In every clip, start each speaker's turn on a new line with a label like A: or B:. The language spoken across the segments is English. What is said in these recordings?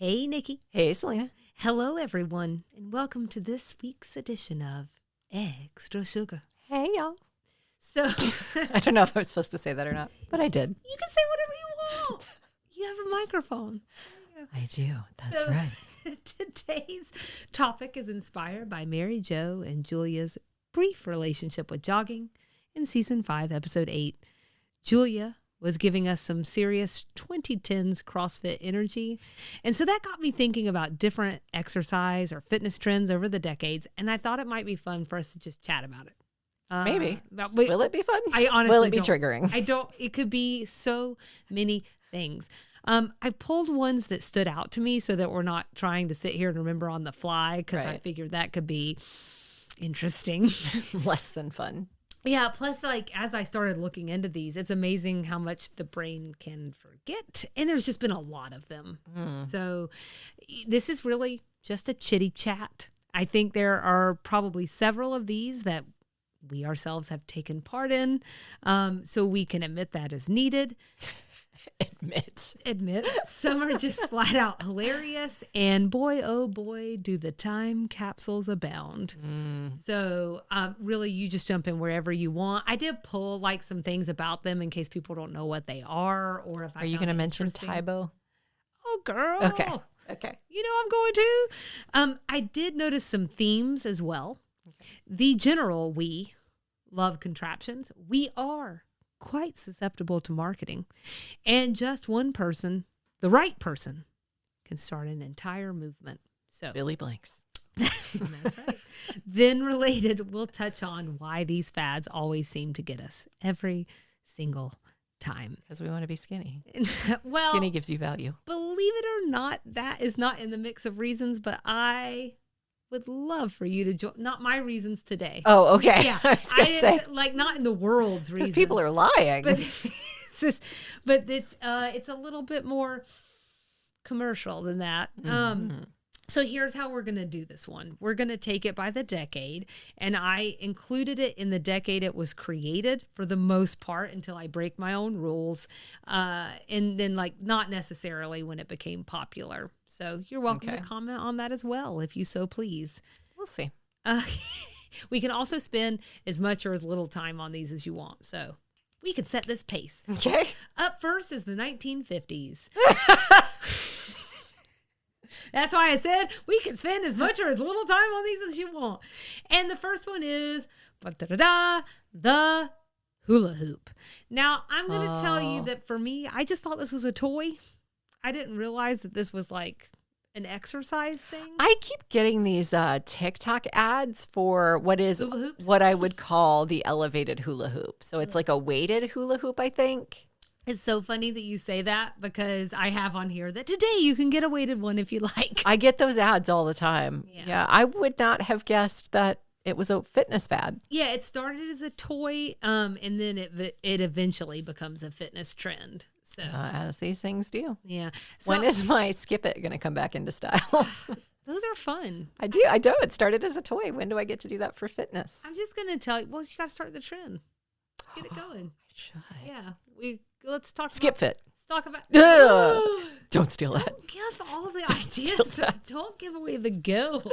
A: Hey, Nikki.
B: Hey, Selena.
A: Hello, everyone, and welcome to this week's edition of Extra Sugar.
B: Hey, y'all.
A: So,
B: I don't know if I was supposed to say that or not, but I did.
A: you can say whatever you want. You have a microphone.
B: I do. That's right.
A: Today's topic is inspired by Mary Jo and Julia's brief relationship with jogging in Season 5, Episode 8. Julia was giving us some serious 2010s CrossFit energy. And so that got me thinking about different exercise or fitness trends over the decades. And I thought it might be fun for us to just chat about it.
B: Maybe. Will it be fun?
A: I honestly
B: Will it be triggering?
A: I don't. It could be so many things. I pulled ones that stood out to me so that we're not trying to sit here and remember on the fly, because I figured that could be interesting.
B: Less than fun.
A: Yeah, plus, like, as I started looking into these, it's amazing how much the brain can forget. And there's just been a lot of them. So this is really just a chitty chat. I think there are probably several of these that we ourselves have taken part in. So we can admit that as needed. Admit. Some are just flat out hilarious. And boy, oh boy, do the time capsules abound. So really, you just jump in wherever you want. I did pull like some things about them in case people don't know what they are, or if I
B: Are you going to mention Tybo?
A: Oh, girl.
B: Okay.
A: You know I'm going to. I did notice some themes as well. Okay. The general, we love contraptions. We are quite susceptible to marketing. And just one person, the right person, can start an entire movement. So
B: Billy Blanks.
A: That's right. Then related, we'll touch on why these fads always seem to get us every single time.
B: Because we want to be skinny.
A: Well,
B: skinny gives you value.
A: Believe it or not, that is not in the mix of reasons, but I would love for you to join. Not my reasons today.
B: Oh, okay.
A: Yeah,
B: I was gonna say,
A: like not in the world's reasons.
B: People are lying.
A: But it's a little bit more commercial than that. So here's how we're going to do this one. We're going to take it by the decade, and I included it in the decade it was created for the most part until I break my own rules, and then like not necessarily when it became popular. So you're welcome to comment on that as well if you so please.
B: We'll see.
A: We can also spend as much or as little time on these as you want. So we can set this pace.
B: Okay.
A: Up first is the 1950s. That's why I said we can spend as much or as little time on these as you want. And the first one is the hula hoop. Now, I'm going to tell you that for me, I just thought this was a toy. I didn't realize that this was like an exercise thing.
B: I keep getting these TikTok ads for what I would call the elevated hula hoop. So it's like a weighted hula hoop, I think.
A: It's so funny that you say that, because I have on here that today you can get a weighted one if you like.
B: I get those ads all the time. Yeah, I would not have guessed that it was a fitness fad.
A: Yeah, it started as a toy, and then it eventually becomes a fitness trend. So
B: as these things do.
A: Yeah.
B: So, when is my skip it going to come back into style?
A: Those are fun.
B: I do. It started as a toy. When do I get to do that for fitness?
A: I'm just going to tell you. Well, you got to start the trend. Get it going.
B: I should.
A: Yeah. Let's talk
B: Skip fit.
A: Let's talk about.
B: Don't steal that.
A: Don't give all the ideas. Don't give away the gold.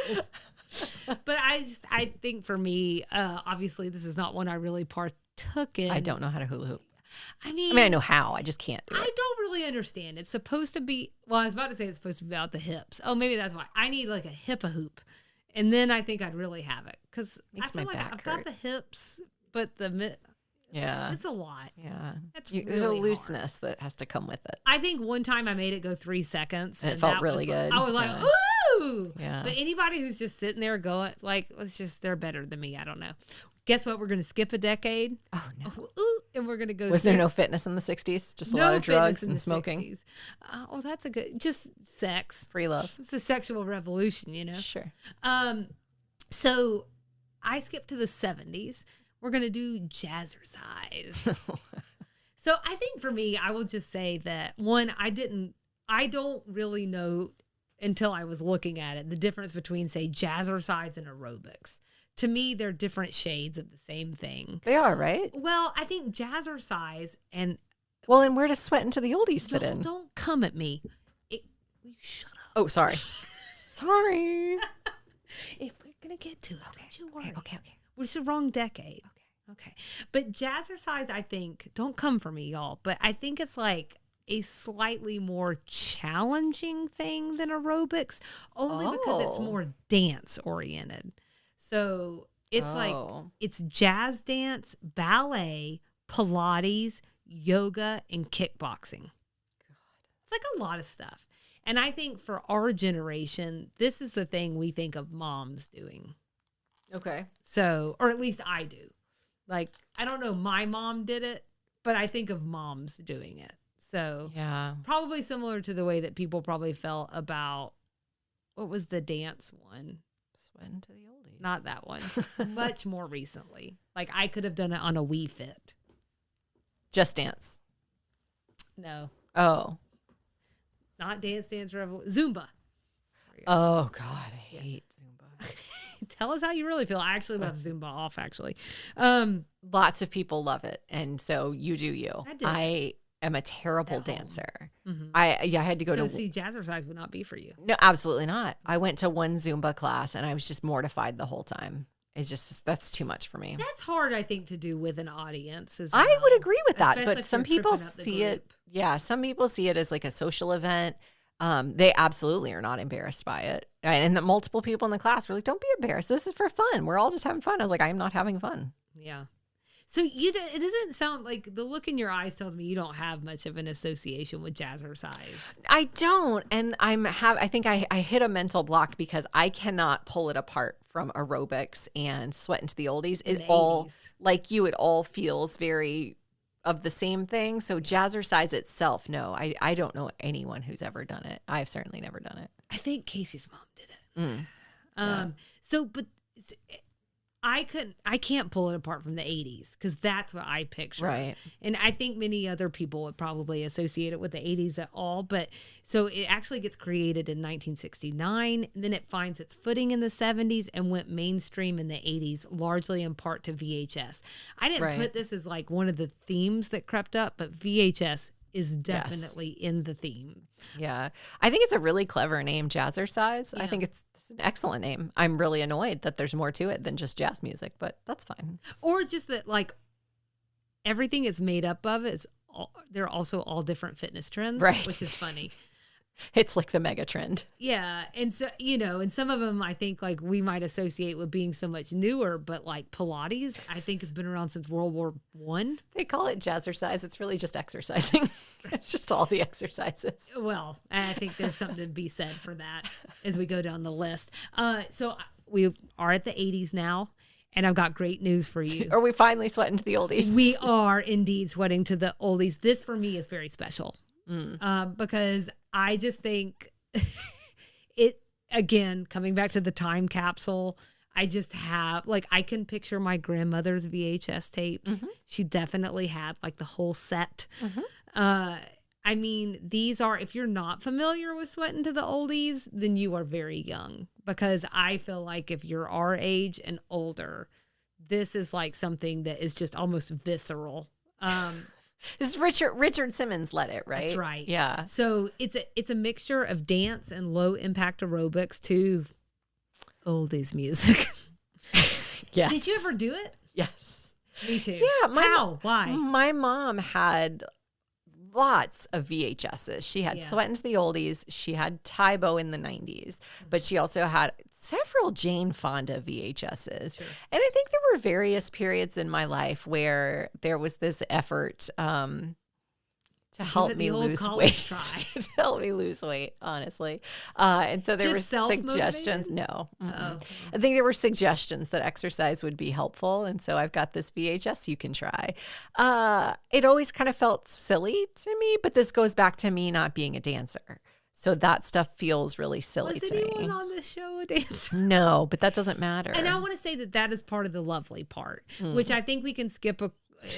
A: But I think for me, obviously, this is not one I really partook in.
B: I don't know how to hula hoop.
A: I mean,
B: I know how. I just can't do it.
A: I don't really understand. It's supposed to be. Well, I was about to say it's supposed to be about the hips. Oh, maybe that's why. I need like a hip hoop, and then I think I'd really have it, because I feel like I've got the hips, but it's a lot.
B: Yeah.
A: There's
B: a looseness that has to come with it.
A: I think one time I made it go 3 seconds.
B: And it felt really good.
A: I was like, ooh. Yeah. But anybody who's just sitting there going, like, they're better than me. I don't know. Guess what? We're going to skip a decade.
B: Oh, no.
A: And we're going to go.
B: Was there no fitness in the 60s? Just a lot of drugs and smoking?
A: That's just sex.
B: Free love.
A: It's a sexual revolution, you know?
B: Sure.
A: So I skipped to the 70s. We're going to do jazzercise. So I think for me, I will just say that, one, I don't really know until I was looking at it, the difference between, say, jazzercise and aerobics. To me, they're different shades of the same thing.
B: They are, right?
A: Well, I think jazzercise and...
B: Well, and where does Sweat into the Oldies fit in?
A: Don't come at me. You shut up.
B: Oh, sorry. Sorry.
A: If we're going to get to it, don't you worry.
B: Okay.
A: Which is the wrong decade. Okay. But jazzercise, I think, don't come for me, y'all, but I think it's like a slightly more challenging thing than aerobics, only because it's more dance oriented. So it's like, it's jazz dance, ballet, Pilates, yoga, and kickboxing. It's like a lot of stuff. And I think for our generation, this is the thing we think of moms doing.
B: Okay.
A: So, or at least I do. Like, I don't know, my mom did it, but I think of moms doing it. So,
B: yeah,
A: probably similar to the way that people probably felt about, what was the dance one?
B: Sweating to the oldies.
A: Not that one. Much more recently. Like, I could have done it on a Wii Fit.
B: Just Dance.
A: No.
B: Oh.
A: Not Dance Dance Revolution. Zumba.
B: Oh, God, I hate Zumba.
A: Tell us how you really feel. I actually left Zumba off, actually.
B: Lots of people love it, and so you do you. I am a terrible dancer.
A: Mm-hmm.
B: I had to go to...
A: So, see, jazzercise would not be for you.
B: No, absolutely not. I went to one Zumba class, and I was just mortified the whole time. It's just, that's too much for me.
A: That's hard, I think, to do with an audience as well.
B: I would agree with that,
A: especially
B: but some people see it. Yeah, some people see it as like a social event. They absolutely are not embarrassed by it. And the multiple people in the class were like, don't be embarrassed. This is for fun. We're all just having fun. I was like, I'm not having fun.
A: Yeah. So it doesn't sound like, the look in your eyes tells me you don't have much of an association with jazzercise.
B: I don't. And I think I hit a mental block because I cannot pull it apart from aerobics and sweat into the oldies. It all,
A: 80s.
B: like you, it all feels very of the same thing. So jazzercise itself, no, I don't know anyone who's ever done it. I've certainly never done it.
A: I think Casey's mom did it.
B: Yeah.
A: So, but I can't pull it apart from the 80s because that's what I picture.
B: Right.
A: And I think many other people would probably associate it with the 80s at all. But so it actually gets created in 1969. And then it finds its footing in the 70s and went mainstream in the 80s, largely in part to VHS. I didn't put this as like one of the themes that crept up, but VHS is definitely in the theme.
B: Yeah. I think it's a really clever name, jazzercise.
A: Yeah.
B: I think it's an excellent name. I'm really annoyed that there's more to it than just jazz music, but that's fine.
A: Or just that, like, everything is made up of is they're also all different fitness trends,
B: right?
A: Which is funny.
B: It's like the mega trend.
A: Yeah, and so and some of them I think like we might associate with being so much newer, but like Pilates, I think has been around since World War I.
B: They call it jazzercise. It's really just exercising. It's just all the exercises.
A: Well, I think there's something to be said for that as we go down the list. So we are at the 80s now. And I've got great news for you.
B: Are we finally sweating to the oldies?
A: We are indeed sweating to the oldies. This for me is very special because I just think it, again, coming back to the time capsule, I just have, like, I can picture my grandmother's VHS tapes. Mm-hmm. She definitely had, like, the whole set. Mm-hmm. I mean, these are, if you're not familiar with sweating to the oldies, then you are very young. Because I feel like if you're our age and older, this is like something that is just almost visceral.
B: This is Richard Simmons led it, right?
A: That's right.
B: Yeah.
A: So it's a mixture of dance and low impact aerobics to oldies music.
B: Yes.
A: Did you ever do it?
B: Yes.
A: Me too.
B: Yeah.
A: How? Why?
B: My mom had lots of VHSs. She had Sweat into the Oldies. She had Tybo in the 90s, but she also had several Jane Fonda VHSs. Sure. And I think there were various periods in my life where there was this effort to help me lose weight. To help me lose weight, honestly. And so there were suggestions. No. I think there were suggestions that exercise would be helpful. And so I've got this VHS you can try. It always kind of felt silly to me, but this goes back to me not being a dancer. So that stuff feels really silly to me. Was anyone
A: on this show a dancer?
B: No, but that doesn't matter.
A: And I want to say that is part of the lovely part, which I think we can skip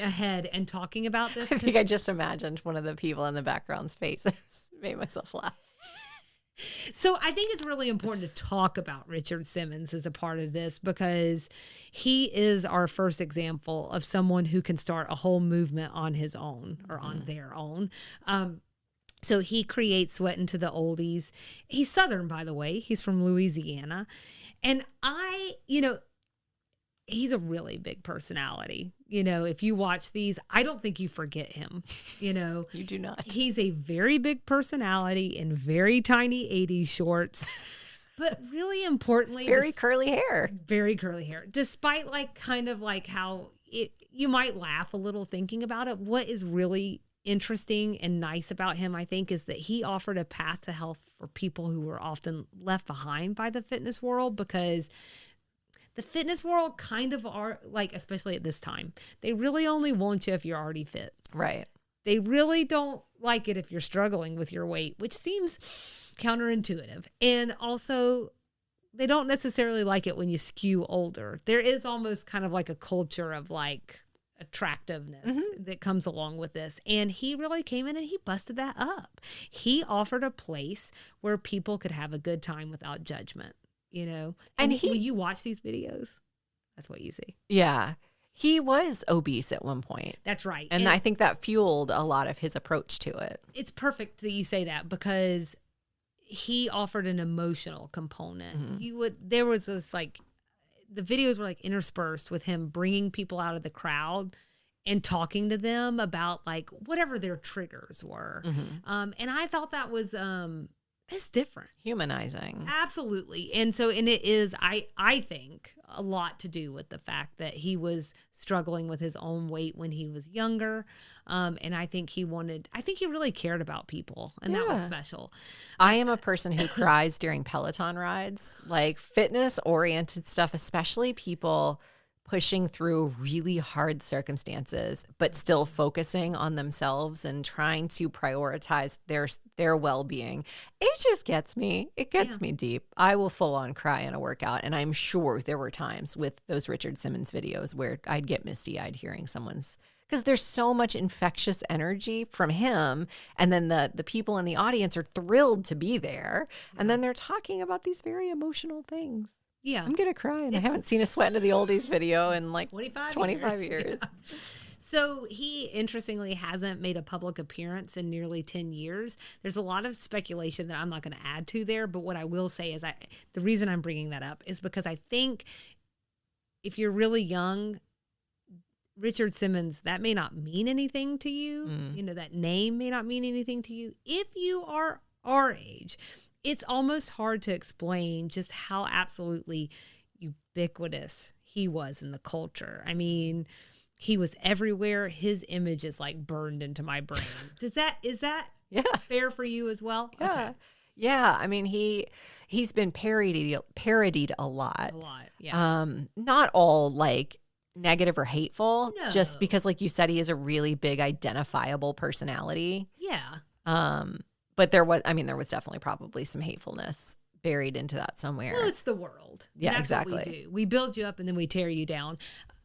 A: ahead and talking about this.
B: I think I just imagined one of the people in the background's faces. Made myself laugh.
A: So I think it's really important to talk about Richard Simmons as a part of this because he is our first example of someone who can start a whole movement on his own or on their own. So he creates Sweat into the Oldies. He's Southern, by the way. He's from Louisiana. And he's a really big personality. If you watch these, I don't think you forget him.
B: You do not.
A: He's a very big personality in very tiny 80s shorts. But really importantly,
B: very curly hair.
A: Very curly hair. Despite kind of how you might laugh a little thinking about it, what is really interesting and nice about him, I think, is that he offered a path to health for people who were often left behind by the fitness world, because the fitness world kind of are especially at this time, they really only want you if you're already fit.
B: Right.
A: They really don't like it if you're struggling with your weight, which seems counterintuitive. And also, they don't necessarily like it when you skew older. There is almost kind of a culture of attractiveness that comes along with this. And he really came in and he busted that up. He offered a place where people could have a good time without judgment, And when you watch these videos, that's what you see.
B: Yeah. He was obese at one point.
A: That's right.
B: And I think that fueled a lot of his approach to it.
A: It's perfect that you say that, because he offered an emotional component. There was this the videos were interspersed with him bringing people out of the crowd and talking to them about whatever their triggers were. And I thought that was it's different.
B: Humanizing.
A: Absolutely. And it is, I think, a lot to do with the fact that he was struggling with his own weight when he was younger. And I think he really cared about people, and that was special.
B: I am a person who cries during Peloton rides, fitness-oriented stuff, especially people pushing through really hard circumstances, but still focusing on themselves and trying to prioritize their well-being. It just gets me. It gets me deep. I will full on cry in a workout. And I'm sure there were times with those Richard Simmons videos where I'd get misty-eyed hearing because there's so much infectious energy from him. And then the people in the audience are thrilled to be there. And then they're talking about these very emotional things.
A: Yeah.
B: I'm going to cry. And I haven't seen a Sweat into the Oldies video in 25 years.
A: Yeah. So he, interestingly, hasn't made a public appearance in nearly 10 years. There's a lot of speculation that I'm not going to add to there. But what I will say is the reason I'm bringing that up is because I think if you're really young, Richard Simmons, that may not mean anything to you. That name may not mean anything to you. If you are our age, it's almost hard to explain just how absolutely ubiquitous he was in the culture. I mean, he was everywhere. His image is burned into my brain. Is that fair for you as well?
B: Yeah. Okay. Yeah. I mean, he's been parodied a lot.
A: A lot. Yeah.
B: Not all negative or hateful,
A: No.
B: just because you said, he is a really big identifiable personality.
A: Yeah.
B: But there was definitely probably some hatefulness buried into that somewhere.
A: Well, it's the world.
B: Yeah,
A: That's
B: exactly.
A: what we do. We build you up and then we tear you down.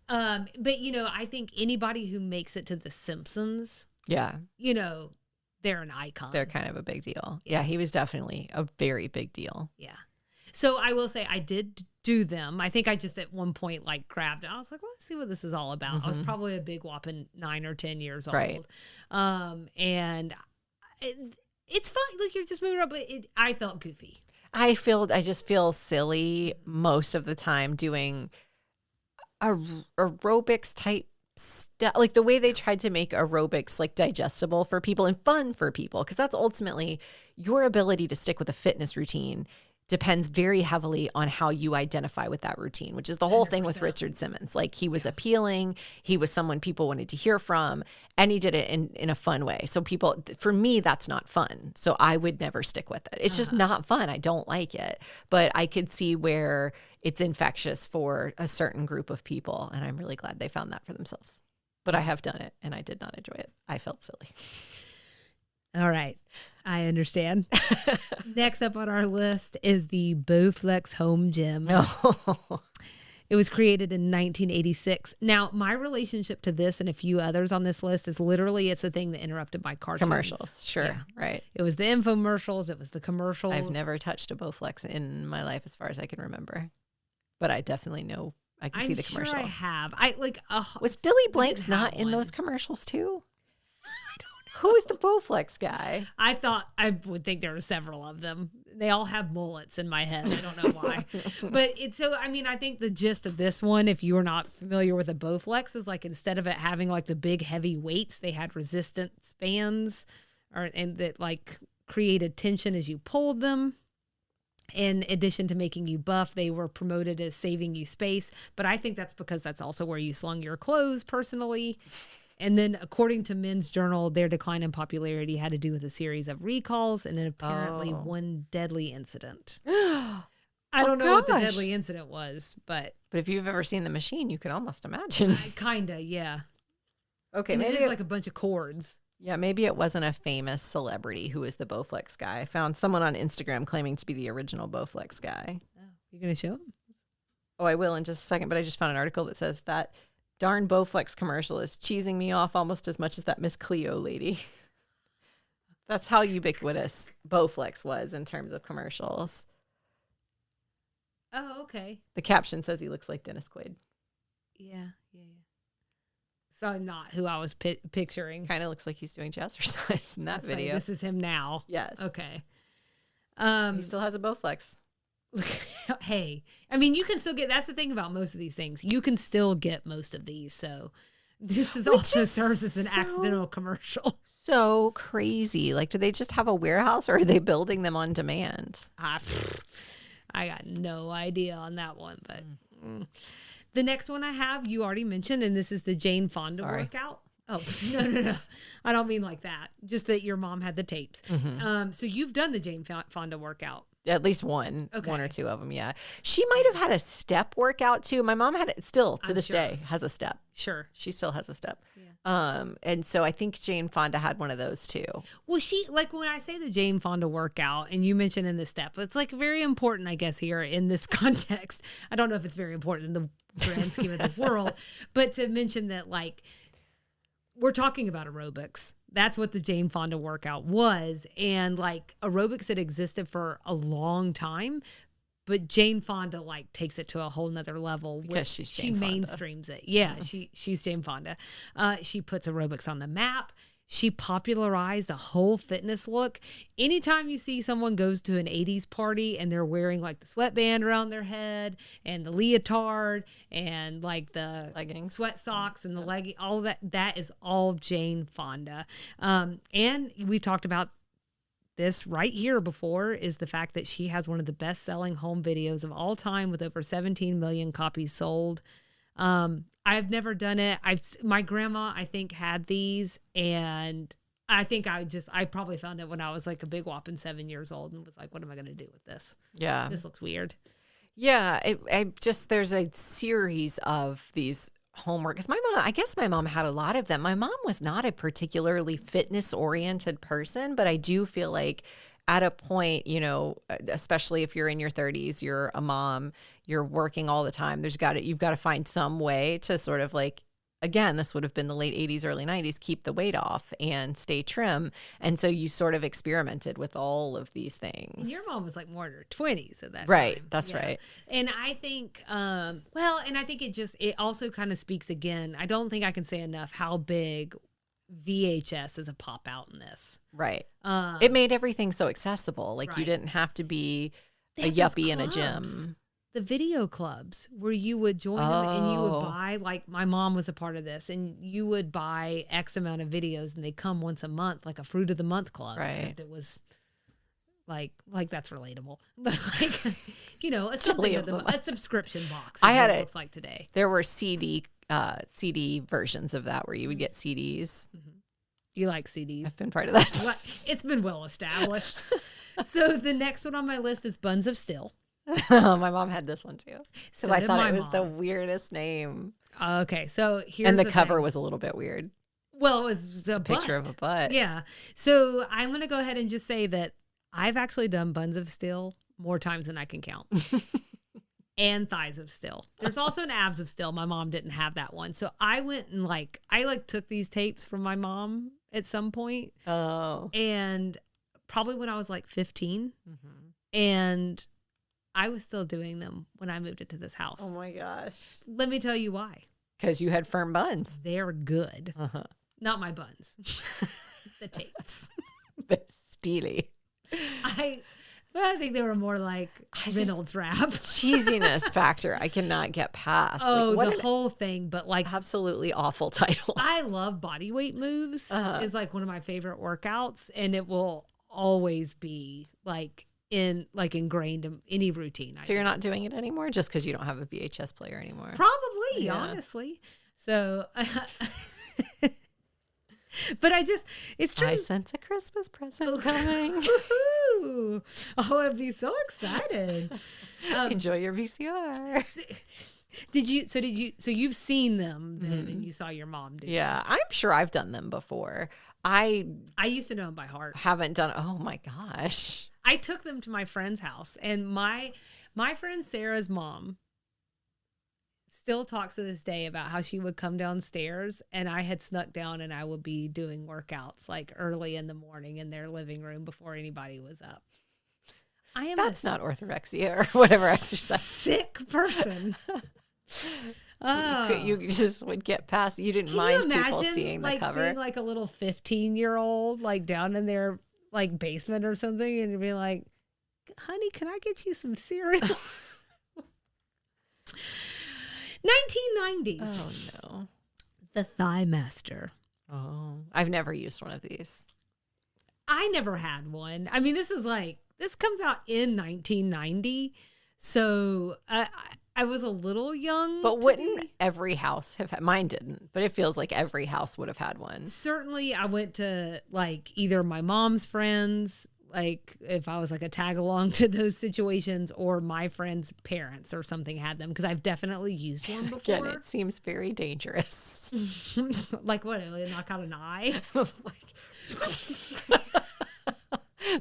A: But I think anybody who makes it to The Simpsons, they're an icon.
B: They're kind of a big deal. Yeah, he was definitely a very big deal.
A: Yeah. So I will say I did do them. I think I just at one point grabbed it. I was like, let's see what this is all about. I was probably a big whopping 9 or 10 years old.
B: Right.
A: And it's fun. You're just moving around, but I felt goofy.
B: I just feel silly most of the time doing aerobics type stuff. The way they tried to make aerobics digestible for people and fun for people, because that's ultimately your ability to stick with a fitness routine depends very heavily on how you identify with that routine, which is the whole 100%. Thing with Richard Simmons. He was appealing. He was someone people wanted to hear from, and he did it in a fun way. So for me, that's not fun. So I would never stick with it. It's just not fun. I don't like it. But I could see where it's infectious for a certain group of people, and I'm really glad they found that for themselves. But I have done it, and I did not enjoy it. I felt silly.
A: All right. I understand. Next up on our list is the Bowflex Home Gym.
B: Oh.
A: It was created in 1986. Now, my relationship to this and a few others on this list is literally it's the thing that interrupted my cartoons.
B: Commercials. Sure. Yeah. Right.
A: It was the infomercials. It was the commercials.
B: I've never touched a Bowflex in my life as far as I can remember. But I definitely know I can see the commercial.
A: I'm sure I have.
B: Was Billy Blanks not in those commercials too?
A: I don't know.
B: Who's the Bowflex guy?
A: I would think there are several of them. They all have mullets in my head. I don't know why. But it's so, I mean, I think the gist of this one, if you're not familiar with a Bowflex, is like instead of it having like the big heavy weights, they had resistance bands and that like created tension as you pulled them. In addition to making you buff, they were promoted as saving you space. But I think that's because that's also where you slung your clothes personally. And then according to Men's Journal, their decline in popularity had to do with a series of recalls and then apparently one deadly incident. I don't know what the deadly incident was, but
B: if you've ever seen The Machine, you can almost imagine.
A: Kinda, yeah.
B: Okay,
A: and
B: maybe
A: it's like a bunch of cords.
B: Yeah, maybe it wasn't a famous celebrity who was the Bowflex guy. I found someone on Instagram claiming to be the original Bowflex guy.
A: Oh, you gonna show him?
B: Oh, I will in just a second, but I just found an article that says that darn Bowflex commercial is cheesing me off almost as much as that Miss Cleo lady. That's how ubiquitous Bowflex was in terms of commercials.
A: Oh, okay.
B: The caption says he looks like Dennis Quaid.
A: Yeah. So not who I was picturing.
B: Kind of looks like he's doing jazzercise in that video.
A: This is him now.
B: Yes.
A: Okay.
B: He still has a Bowflex.
A: Hey, I mean, you can still get, that's the thing about most of these things. You can still get most of these. So this is also serves as an accidental commercial.
B: So crazy. Like, do they just have a warehouse or are they building them on demand?
A: I got no idea on that one, but the next one I have, you already mentioned, and this is the Jane Fonda workout. Oh, no. I don't mean like that. Just that your mom had the tapes. Mm-hmm. So you've done the Jane Fonda workout.
B: At least one or two of them, yeah. She might have had a step workout too. My mom had it still to this day, has a step.
A: Sure.
B: She still has a step.
A: Yeah.
B: And so I think Jane Fonda had one of those too.
A: Well, she, like when I say the Jane Fonda workout and you mentioned in the step, it's like very important, I guess, here in this context. I don't know if it's very important in the grand scheme of the world, but to mention that like we're talking about aerobics. That's what the Jane Fonda workout was. And like aerobics had existed for a long time, but Jane Fonda like takes it to a whole nother level
B: because she
A: mainstreams it. Yeah, she's Jane Fonda. She puts aerobics on the map. She popularized a whole fitness look. Anytime you see someone goes to an 80s party and they're wearing like the sweatband around their head and the leotard and like the
B: leggings,
A: sweat socks and the legging, all of that is all Jane Fonda. And we talked about this right here before is the fact that she has one of the best selling home videos of all time with over 17 million copies sold. I've never done it. My grandma, I think, had these, and I think I probably found it when I was like a big whopping 7 years old and was like, what am I going to do with this?
B: Yeah.
A: This looks weird.
B: Yeah. There's a series of these homework. Because I guess my mom had a lot of them. My mom was not a particularly fitness oriented person, but I do feel like at a point, you know, especially if you're in your 30s, you're a mom, you're working all the time. You've got to find some way to sort of like, again, this would have been the late 80s, early 90s, keep the weight off and stay trim. And so you sort of experimented with all of these things.
A: And your mom was like more in her 20s at that time.
B: Right. That's right.
A: And I think, and I think it also kind of speaks again. I don't think I can say enough how big VHS is a pop out in this.
B: Right. It made everything so accessible. Like you didn't have to be a yuppie in a gym.
A: The video clubs where you would join them and you would buy, like my mom was a part of this, and you would buy X amount of videos and they come once a month, like a fruit of the month club.
B: Right.
A: Except it was like that's relatable. But like, you know, a subscription box.
B: I had
A: it looks like today.
B: There were CD versions of that where you would get CDs.
A: Mm-hmm. You like CDs?
B: I've been part of that.
A: It's been well established. So the next one on my list is Buns of Steel.
B: My mom had this one too.
A: So
B: I thought it was the weirdest name.
A: Okay, so here's
B: and the cover was a little bit weird.
A: Well, it was a
B: picture of a butt.
A: Yeah. So I'm going to go ahead and just say that I've actually done Buns of Steel more times than I can count. And Thighs of Steel. There's also an Abs of Steel. My mom didn't have that one. So I went and I took these tapes from my mom at some point.
B: Oh.
A: And probably when I was like 15. Mm-hmm. And I was still doing them when I moved into this house.
B: Oh my gosh.
A: Let me tell you why.
B: Because you had firm buns.
A: They're good.
B: Uh-huh.
A: Not my buns. The tapes.
B: They're steely.
A: I think they were more like Reynolds wrap.
B: Cheesiness factor I cannot get past.
A: Oh, like, the whole thing, but like
B: absolutely awful title.
A: I love body weight moves. Is like one of my favorite workouts, and it will always be like ingrained in any routine.
B: So you're not doing it anymore just because you don't have a VHS player anymore?
A: Probably, honestly. So, but it's true.
B: I sense a Christmas present coming.
A: Oh, I'd be so excited.
B: Enjoy your VCR.
A: So you've seen them then, and you saw your mom do.
B: Yeah, I'm sure I've done them before. I
A: used to know them by heart.
B: Haven't done. Oh my gosh.
A: I took them to my friend's house, and my friend Sarah's mom still talks to this day about how she would come downstairs, and I had snuck down, and I would be doing workouts like early in the morning in their living room before anybody was up. That's
B: not orthorexia or whatever exercise.
A: Sick person.
B: You just would get past. You didn't mind people seeing the cover.
A: Seeing like a little 15-year-old like down in their like basement or something, and you'd be like, "Honey, can I get you some cereal?" 1990s.
B: Oh no.
A: The Thigh Master.
B: Oh, I've never used one of these.
A: I never had one. I mean, this comes out in 1990, so I was a little young.
B: But wouldn't every house have had? Mine didn't, but it feels like every house would have had one.
A: Certainly, I went to like either my mom's friends, like if I was like a tag along to those situations, or my friends' parents or something had them, because I've definitely used one before.
B: Again, it seems very dangerous.
A: Like what? Knock out an eye?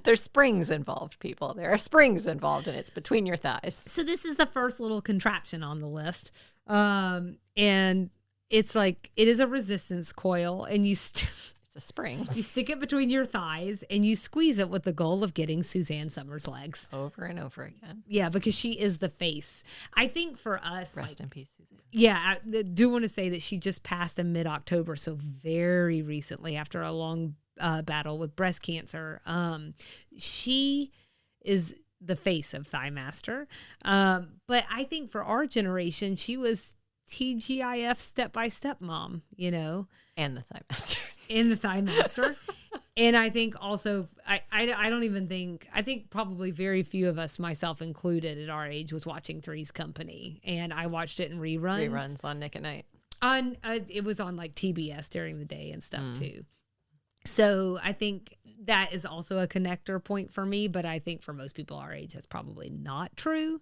B: There's springs involved, people. There are springs involved, and it's between your thighs.
A: So this is the first little contraption on the list. And it's like, it is a resistance coil, and it's
B: a spring.
A: You stick it between your thighs, and you squeeze it with the goal of getting Suzanne Summers' legs.
B: Over and over again.
A: Yeah, because she is the face. I think for us...
B: Rest in peace, Suzanne.
A: Yeah, I do want to say that she just passed in mid-October, so very recently, after a long battle with breast cancer. She is the face of Thigh Master. But I think for our generation, she was TGIF step-by-step mom, you know?
B: And the Thigh Master.
A: And the Thigh Master. And I think also, I don't even think, I think probably very few of us, myself included at our age, was watching Three's Company. And I watched it in reruns.
B: Reruns on Nick at Night.
A: It was on like TBS during the day and stuff too. So I think that is also a connector point for me, but I think for most people our age, that's probably not true.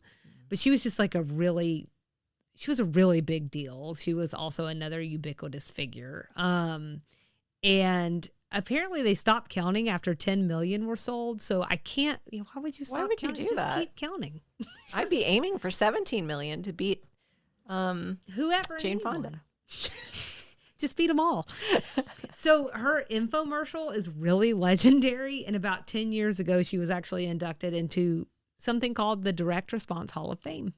A: But she was just like she was a really big deal. She was also another ubiquitous figure. And apparently they stopped counting after 10 million were sold. So I can't, why would you stop
B: Why would you
A: counting?
B: do that?
A: Just keep counting.
B: I'd be aiming for 17 million to beat
A: whoever.
B: Jane Fonda.
A: Just beat them all. So her infomercial is really legendary. And about 10 years ago, she was actually inducted into something called the Direct Response Hall of Fame.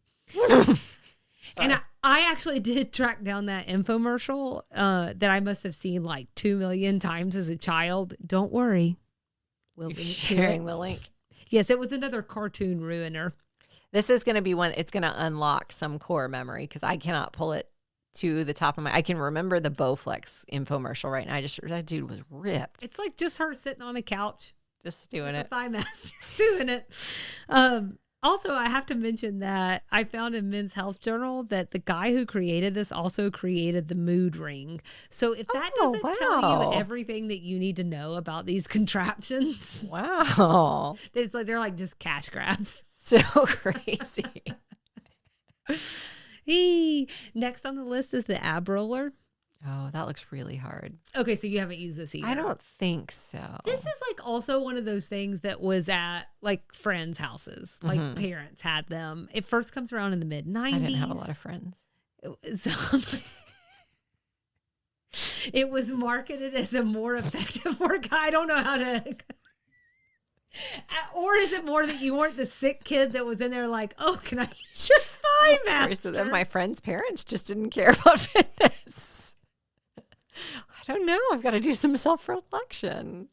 A: And I actually did track down that infomercial that I must have seen like 2 million times as a child. Don't worry. We'll be
B: sharing the link.
A: Yes, it was another cartoon ruiner.
B: This is going to be one, it's going to unlock some core memory because I cannot pull it to the top of I can remember the Bowflex infomercial right now. That dude was ripped.
A: It's like just her sitting on a couch.
B: Just doing it.
A: Thigh mask. Doing it. Also, I have to mention that I found in Men's Health Journal that the guy who created this also created the mood ring. So if that doesn't tell you everything that you need to know about these contraptions.
B: Wow.
A: They're like just cash grabs.
B: So crazy.
A: Next on the list is the ab roller.
B: Oh, that looks really hard.
A: Okay, so you haven't used this either.
B: I don't think so.
A: This is like also one of those things that was at like friends' houses. Like parents had them. It first comes around in the mid-90s.
B: I didn't have a lot of friends.
A: It was marketed as a more effective workout. I don't know how to... Or is it more that you weren't the sick kid that was in there like, oh, can I use your Thigh Master?
B: So then my friends' parents just didn't care about fitness. I I don't know. I've got to do some self-reflection.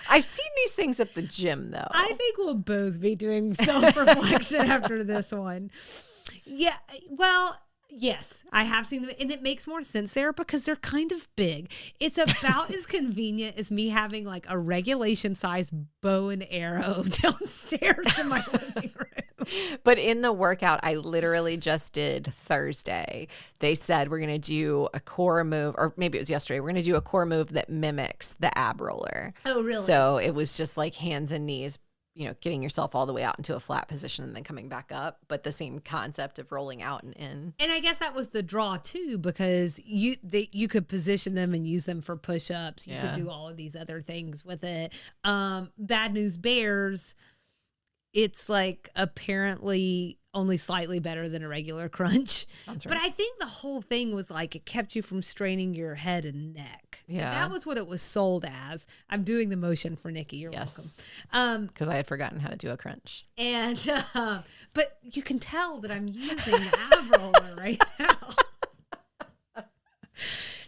B: I've seen these things at the gym, though.
A: I think we'll both be doing self-reflection after this one. Yeah, well, yes, I have seen them, and it makes more sense there because they're kind of big. It's about as convenient as me having like a regulation-sized bow and arrow downstairs in my living room.
B: But in the workout I literally just did Thursday, they said we're going to do a core move, or maybe it was yesterday, we're going to do a core move that mimics the ab roller.
A: Oh, really?
B: So it was just like hands and knees, getting yourself all the way out into a flat position and then coming back up, but the same concept of rolling out and in.
A: And I guess that was the draw too, because you could position them and use them for push-ups. You could do all of these other things with it. Bad News Bears, it's like apparently only slightly better than a regular crunch.
B: Sounds right.
A: But I think the whole thing was like it kept you from straining your head and neck.
B: Yeah.
A: That was what it was sold as. I'm doing the motion for Nikki. You're welcome.
B: Because I had forgotten how to do a crunch.
A: And but you can tell that I'm using the ab roller right now.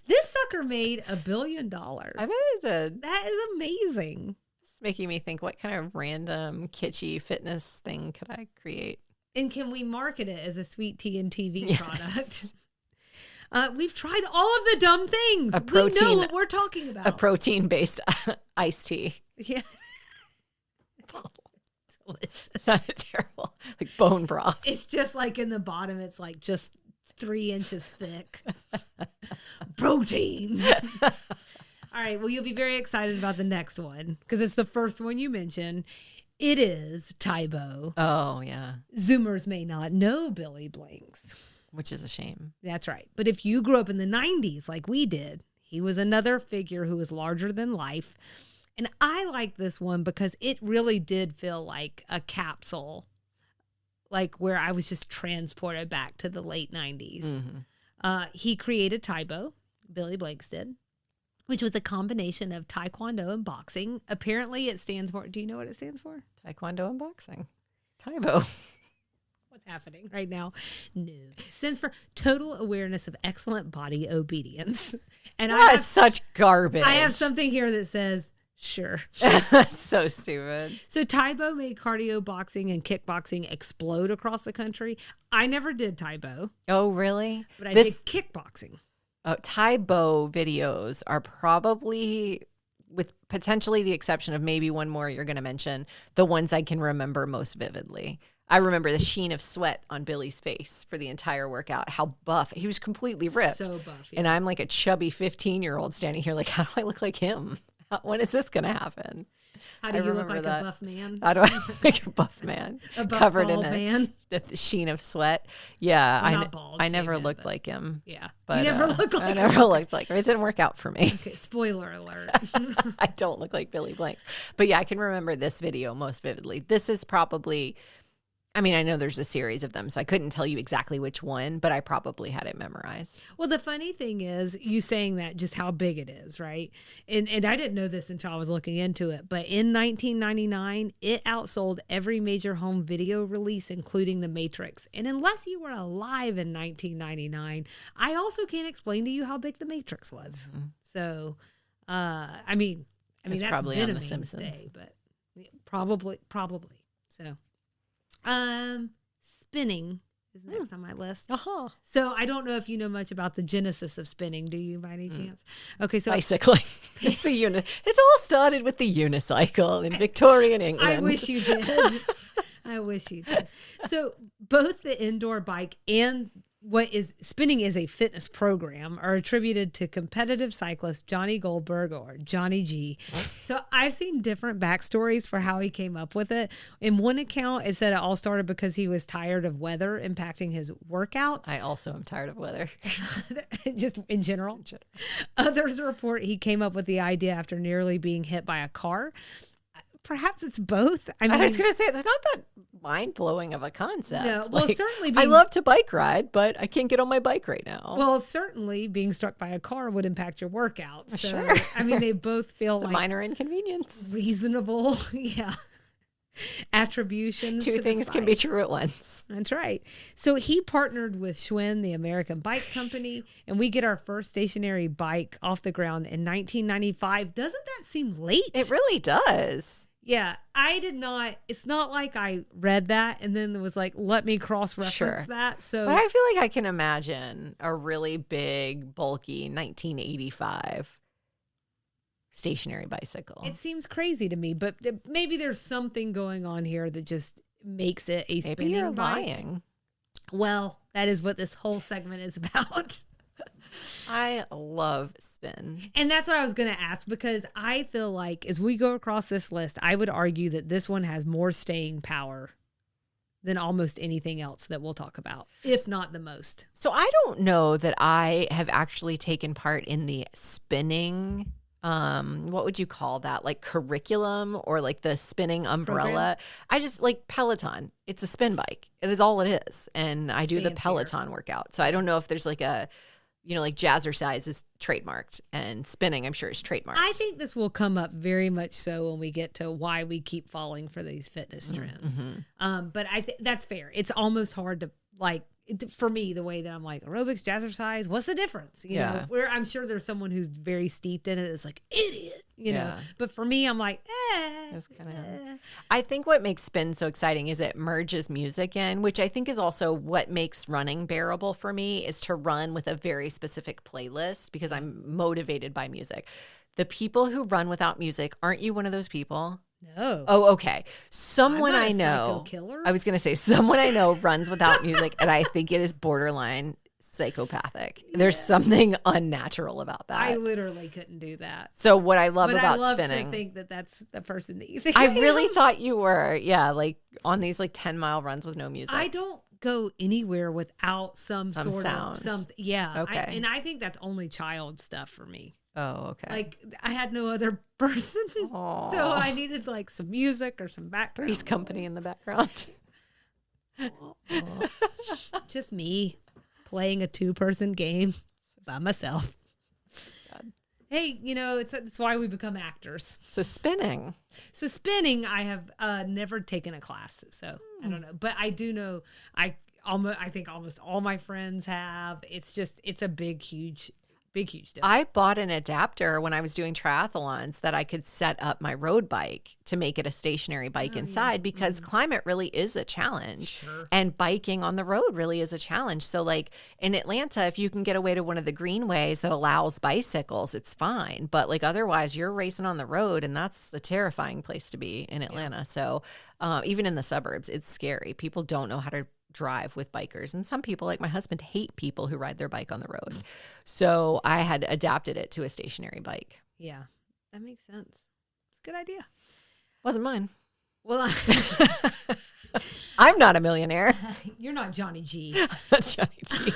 A: This sucker made $1 billion.
B: I bet it did.
A: That is amazing.
B: Making me think, what kind of random kitschy fitness thing could I create?
A: And can we market it as a sweet tea and TV product? We've tried all of the dumb things. We know what we're talking about.
B: A protein-based iced tea.
A: Yeah.
B: Delicious. Not terrible. Like bone broth.
A: It's just like in the bottom, it's like just 3 inches thick. Protein. All right. Well, you'll be very excited about the next one because it's the first one you mentioned. It is Tybo.
B: Oh, yeah.
A: Zoomers may not know Billy Blanks.
B: Which is a shame.
A: That's right. But if you grew up in the 90s like we did, he was another figure who was larger than life. And I like this one because it really did feel like a capsule, like where I was just transported back to the late 90s. Mm-hmm. He created Tybo, Billy Blanks did, which was a combination of Taekwondo and boxing. Apparently it stands for, do you know what it stands for?
B: Taekwondo and boxing. Tybo.
A: What's happening right now? No. It stands for Total Awareness of Excellent Body Obedience. And
B: That's such garbage.
A: I have something here that says, sure.
B: That's so stupid.
A: So Tybo made cardio boxing and kickboxing explode across the country. I never did Tybo.
B: Oh, really?
A: But I did kickboxing.
B: Tybo videos are probably, with potentially the exception of maybe one more you're going to mention, the ones I can remember most vividly. I remember the sheen of sweat on Billy's face for the entire workout, how buff. He was completely ripped.
A: So buff. Yeah.
B: And I'm like a chubby 15-year-old standing here like, how do I look like him? When is this going to happen?
A: How do you look like a buff man?
B: How do I look like a buff man?
A: A buff
B: covered
A: bald
B: in
A: man?
B: The sheen of sweat. Yeah.
A: Well, not bald,
B: I never
A: shaved
B: looked
A: head,
B: like him.
A: Yeah.
B: But,
A: you never looked like
B: I never looked like him. It didn't work out for me.
A: Okay, spoiler alert.
B: I don't look like Billy Blanks. But yeah, I can remember this video most vividly. This is probably, I mean, I know there's a series of them, so I couldn't tell you exactly which one, but I probably had it memorized.
A: Well, the funny thing is you saying that, just how big it is, right? And I didn't know this until I was looking into it, but in 1999, it outsold every major home video release, including The Matrix. And unless you were alive in 1999, I also can't explain to you how big The Matrix was. Mm-hmm. So, I mean, that's
B: probably
A: been
B: on
A: a
B: The Simpsons.
A: mainstay, but probably. So. Spinning is next on my list.
B: Uh-huh.
A: So I don't know if you know much about the genesis of spinning. Do you, by any chance? Okay, so
B: bicycling. It's all started with the unicycle in Victorian England.
A: I wish you did. I wish you did. So both the indoor bike and what is spinning is a fitness program are attributed to competitive cyclist Johnny Goldberg, or Johnny G. So I've seen different backstories for how he came up with it. In one account, it said it all started because he was tired of weather impacting his workouts.
B: I also am tired of weather.
A: Just in general. Others report he came up with the idea after nearly being hit by a car. Perhaps it's both. I
B: was going to say, it's not that mind-blowing of a concept.
A: No, well, certainly
B: I love to bike ride, but I can't get on my bike right now.
A: Well, certainly being struck by a car would impact your workout. So,
B: sure.
A: I mean, they both feel
B: it's
A: like
B: a minor inconvenience.
A: Reasonable. Yeah. attributions.
B: Two things can be true at once.
A: That's right. So he partnered with Schwinn, the American Bike Company, and we get our first stationary bike off the ground in 1995. Doesn't that seem late?
B: It really does.
A: Yeah, I did not. It's not like I read that and then it was like, let me cross-reference that. So,
B: but I feel like I can imagine a really big, bulky 1985 stationary bicycle.
A: It seems crazy to me, but maybe there's something going on here that just makes it a spinning
B: Maybe you're
A: bike.
B: lying.
A: Well, that is what this whole segment is about.
B: I love spin.
A: And that's what I was going to ask, because I feel like as we go across this list, I would argue that this one has more staying power than almost anything else that we'll talk about, if not the most.
B: So I don't know that I have actually taken part in the spinning, what would you call that? Like curriculum or like the spinning umbrella. Program? I just like Peloton. It's a spin bike. It is all it is. And I do the Peloton workout. So I don't know if there's like a, you know, like jazzercise is trademarked and spinning, I'm sure, is trademarked.
A: I think this will come up very much so when we get to why we keep falling for these fitness trends. Mm-hmm. But I think that's fair. It's almost hard to like, for me, the way that I'm like, aerobics, jazzercise, what's the difference? You know, where I'm sure there's someone who's very steeped in it is like, idiot, you know. But for me, I'm like, That's kinda
B: I think what makes spin so exciting is it merges music in, which I think is also what makes running bearable for me, is to run with a very specific playlist because I'm motivated by music. The people who run without music, aren't you one of those people?
A: No.
B: Oh, okay. Someone I know.
A: Killer.
B: I was going to say someone I know runs without music, and I think it is borderline psychopathic. There's something unnatural about that.
A: I literally couldn't do that.
B: So what I love
A: but
B: about
A: I love
B: spinning,
A: to think that that's the person that you think.
B: I really thought you were, like on these like 10-mile runs with no music.
A: I don't go anywhere without some sort
B: sound.
A: Of something. Yeah.
B: Okay.
A: And I think that's only child stuff for me.
B: Oh, okay.
A: Like I had no other person,
B: Aww.
A: so I needed like some music or some background.
B: Three's Company in the background.
A: Just me playing a 2-person game by myself. God. Hey, you know, it's why we become actors.
B: So spinning,
A: I have never taken a class, so I don't know, but I do know I think almost all my friends have. It's a big, huge deal.
B: I bought an adapter when I was doing triathlons that I could set up my road bike to make it a stationary bike inside because climate really is a challenge.
A: Sure.
B: And biking on the road really is a challenge. So like in Atlanta, if you can get away to one of the greenways that allows bicycles, it's fine. But like otherwise you're racing on the road, and that's a terrifying place to be in Atlanta. Yeah. So even in the suburbs, it's scary. People don't know how to drive with bikers, and some people like my husband hate people who ride their bike on the road. So I had adapted it to a stationary bike.
A: Yeah, that makes sense. It's a good idea.
B: Wasn't mine.
A: Well,
B: I'm not a millionaire.
A: You're not Johnny G.
B: Johnny G.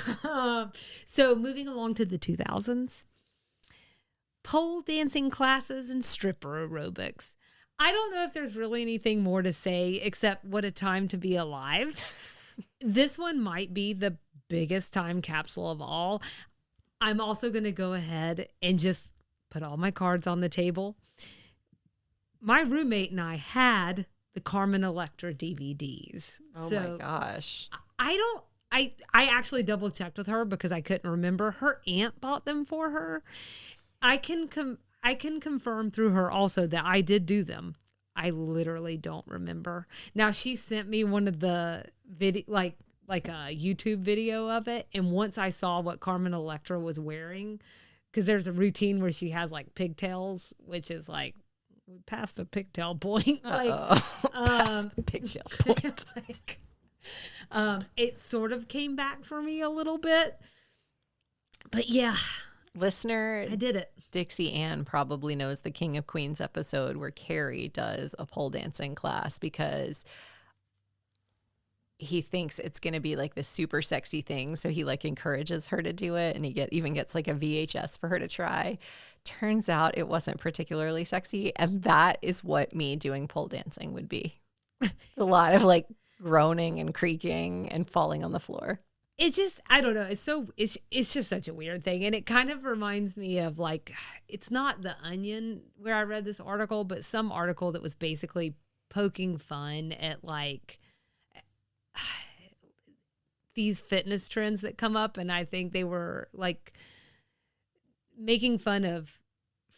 A: So moving along to the 2000s, pole dancing classes and stripper aerobics. I don't know if there's really anything more to say except what a time to be alive. This one might be the biggest time capsule of all. I'm also going to go ahead and just put all my cards on the table. My roommate and I had the Carmen Electra DVDs.
B: Oh my gosh.
A: I actually double checked with her because I couldn't remember. Her aunt bought them for her. I can confirm through her also that I did do them. I literally don't remember. Now she sent me one of the video, like a YouTube video of it. And once I saw what Carmen Electra was wearing, because there's a routine where she has like pigtails, which is like past the pigtail point.
B: Past the pigtail point.
A: It sort of came back for me a little bit. But yeah.
B: Listener,
A: I did it.
B: Dixie Ann probably knows the King of Queens episode where Carrie does a pole dancing class because he thinks it's going to be like this super sexy thing. So he like encourages her to do it, and he even gets like a VHS for her to try. Turns out it wasn't particularly sexy. And that is what me doing pole dancing would be. A lot of like groaning and creaking and falling on the floor.
A: It just, I don't know. It's just such a weird thing. And it kind of reminds me of like, it's not The Onion where I read this article, but some article that was basically poking fun at like these fitness trends that come up. And I think they were like making fun of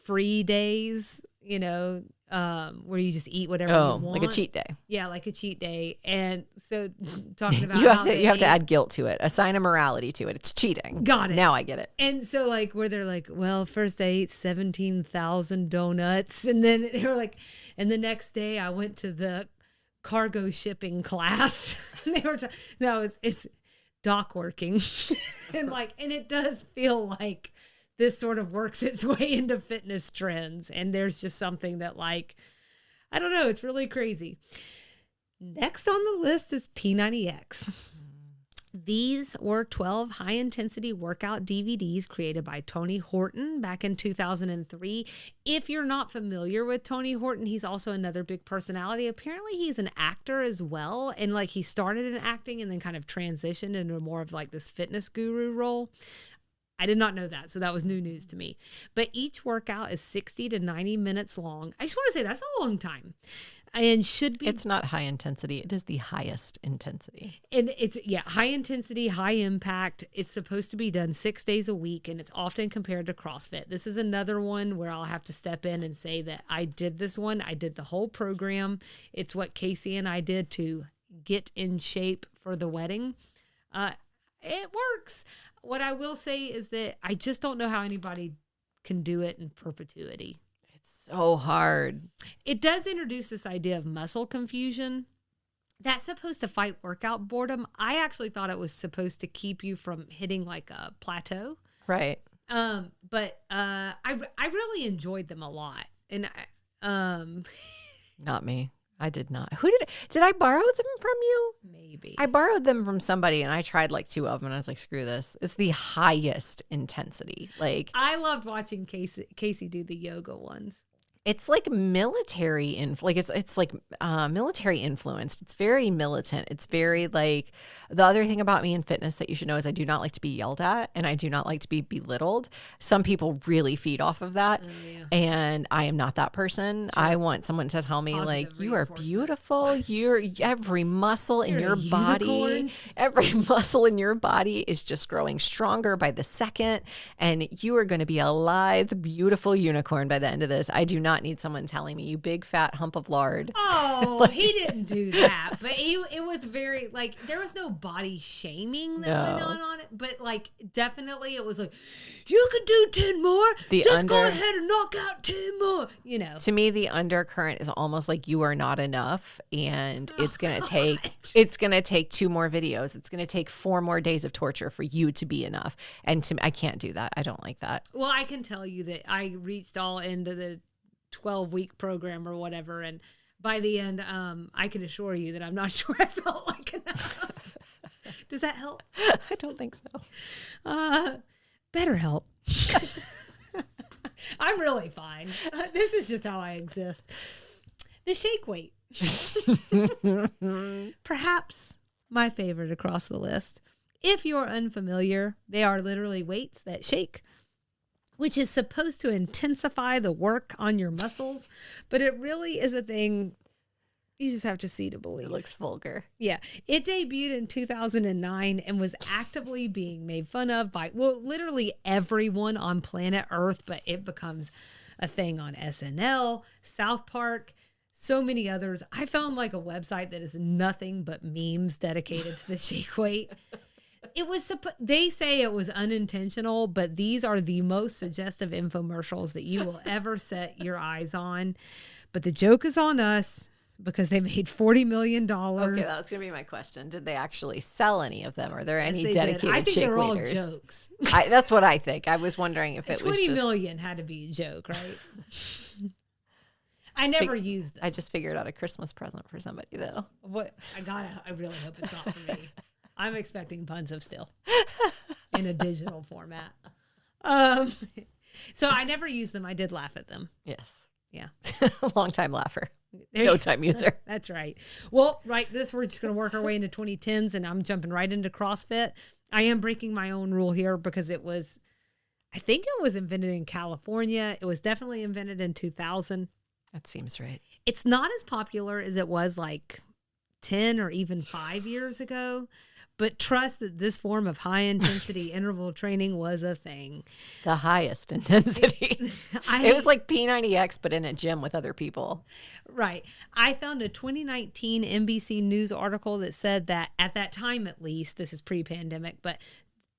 A: free days, where you just eat whatever you want.
B: Like a cheat day.
A: Yeah, like a cheat day. And so talking about
B: you have to add guilt to it, assign a morality to it. It's cheating.
A: Got it.
B: Now I get it.
A: And so like where they're like, well, first I ate 17,000 donuts, and then they were like, and the next day I went to the cargo shipping class. And they were it's dock working. and it does feel like this sort of works its way into fitness trends. And there's just something that like, I don't know, it's really crazy. Next on the list is P90X. These were 12 high-intensity workout DVDs created by Tony Horton back in 2003. If you're not familiar with Tony Horton, he's also another big personality. Apparently, he's an actor as well. And like he started in acting and then kind of transitioned into more of like this fitness guru role. I did not know that, so that was new news to me. But each workout is 60 to 90 minutes long. I just want to say that's a long time. And should be.
B: It's not high intensity. It is the highest intensity.
A: And it's, high intensity, high impact. It's supposed to be done 6 days a week, and it's often compared to CrossFit. This is another one where I'll have to step in and say that I did this one. I did the whole program. It's what Casey and I did to get in shape for the wedding. It works. What I will say is that I just don't know how anybody can do it in perpetuity.
B: It's so hard.
A: It does introduce this idea of muscle confusion. That's supposed to fight workout boredom. I actually thought it was supposed to keep you from hitting like a plateau.
B: Right.
A: But I really enjoyed them a lot. And
B: not me. I did not. Did I borrow them from you?
A: Maybe.
B: I borrowed them from somebody and I tried like 2 of them and I was like, screw this. It's the highest intensity. Like
A: I loved watching Casey do the yoga ones.
B: It's like military military influenced. It's very militant. It's very like, the other thing about me in fitness that you should know is I do not like to be yelled at and I do not like to be belittled. Some people really feed off of that. And I am not that person. Sure. I want someone to tell me like, you are beautiful. You're every muscle in your body, every muscle in your body is just growing stronger by the second. And you are going to be a lithe, beautiful unicorn by the end of this. I do not need someone telling me, you big fat hump of lard.
A: Oh, like, he didn't do that. But it was very like, there was no body shaming that went on it. But like, definitely it was like, you could do 10 more. Go ahead and knock out 10 more.
B: To me, the undercurrent is almost like you are not enough. And it's going to take 2 more videos. It's going to take 4 more days of torture for you to be enough. And I can't do that. I don't like that.
A: Well, I can tell you that I reached all into the 12-week program or whatever, and by the end I can assure you that I'm not sure I felt like enough. Does that help?
B: I don't think so.
A: Better help. I'm really fine. This is just how I exist. The shake weight. Perhaps my favorite across the list. If you're unfamiliar, they are literally weights that shake, which is supposed to intensify the work on your muscles, but it really is a thing you just have to see to believe.
B: It looks vulgar.
A: Yeah. It debuted in 2009 and was actively being made fun of by, literally everyone on planet Earth, but it becomes a thing on SNL, South Park, so many others. I found like a website that is nothing but memes dedicated to the shake weight. They say it was unintentional, but these are the most suggestive infomercials that you will ever set your eyes on. But the joke is on us because they made $40 million.
B: Okay, that was going to be my question. Did they actually sell any of them? Are there any dedicated
A: I think
B: shake
A: they're all
B: waiters?
A: Jokes.
B: That's what I think. I was wondering if it was just...
A: 20 million had to be a joke, right? I never used them.
B: I just figured out a Christmas present for somebody, though.
A: I really hope it's not for me. I'm expecting puns of still in a digital format. So I never used them. I did laugh at them.
B: Yes.
A: Yeah.
B: Long time laugher. No time user.
A: That's right. Well, we're just going to work our way into 2010s and I'm jumping right into CrossFit. I am breaking my own rule here because I think it was invented in California. It was definitely invented in 2000.
B: That seems right.
A: It's not as popular as it was like 10 or even 5 years ago, but trust that this form of high intensity interval training was a thing.
B: The highest intensity. It was like P90X, but in a gym with other people.
A: Right. I found a 2019 NBC News article that said that at that time, at least, this is pre-pandemic, but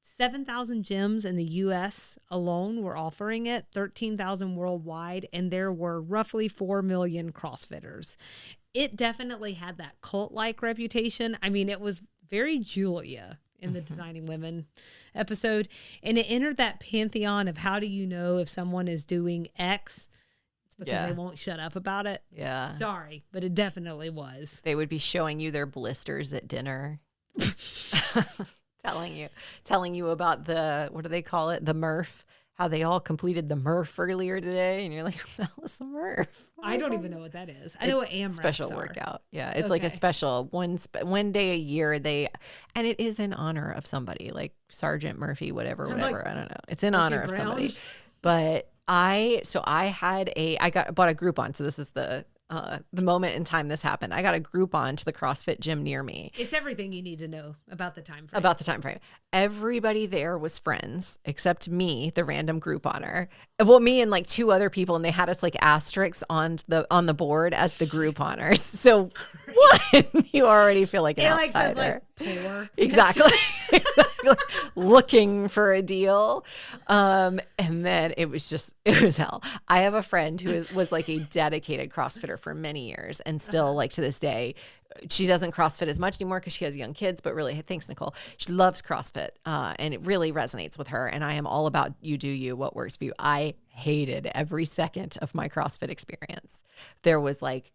A: 7,000 gyms in the U.S. alone were offering it, 13,000 worldwide, and there were roughly 4 million CrossFitters. It definitely had that cult-like reputation. I mean, it was very Julia in the Designing Women episode, and it entered that pantheon of how do you know if someone is doing X? It's because they won't shut up about it.
B: Yeah.
A: Sorry, but it definitely was.
B: They would be showing you their blisters at dinner. telling you about the, what do they call it? The Murph. How they all completed the Murph earlier today. And you're like, what the hell is the Murph?
A: I don't even know what that is. I know what AMRAPs
B: special
A: are.
B: Workout. Yeah. It's like a special one day a year. And it is in honor of somebody like Sergeant Murphy, whatever. I don't know. It's in honor of somebody. But I bought a Groupon. So this is the moment in time this happened. I got a Groupon to the CrossFit gym near me.
A: It's everything you need to know about the time frame.
B: About the time frame. Everybody there was friends except me, the random Grouponer. Well, me and like 2 other people, and they had us like asterisks on the board as the Grouponers. So one, you already feel like an outsider.
A: Says, like, poor.
B: Exactly. Looking for a deal. And then it was hell. I have a friend who was like a dedicated CrossFitter for many years, and still like to this day, she doesn't CrossFit as much anymore because she has young kids, but really, thanks, Nicole. She loves CrossFit, and it really resonates with her. And I am all about you do you, what works for you. I hated every second of my CrossFit experience. There was like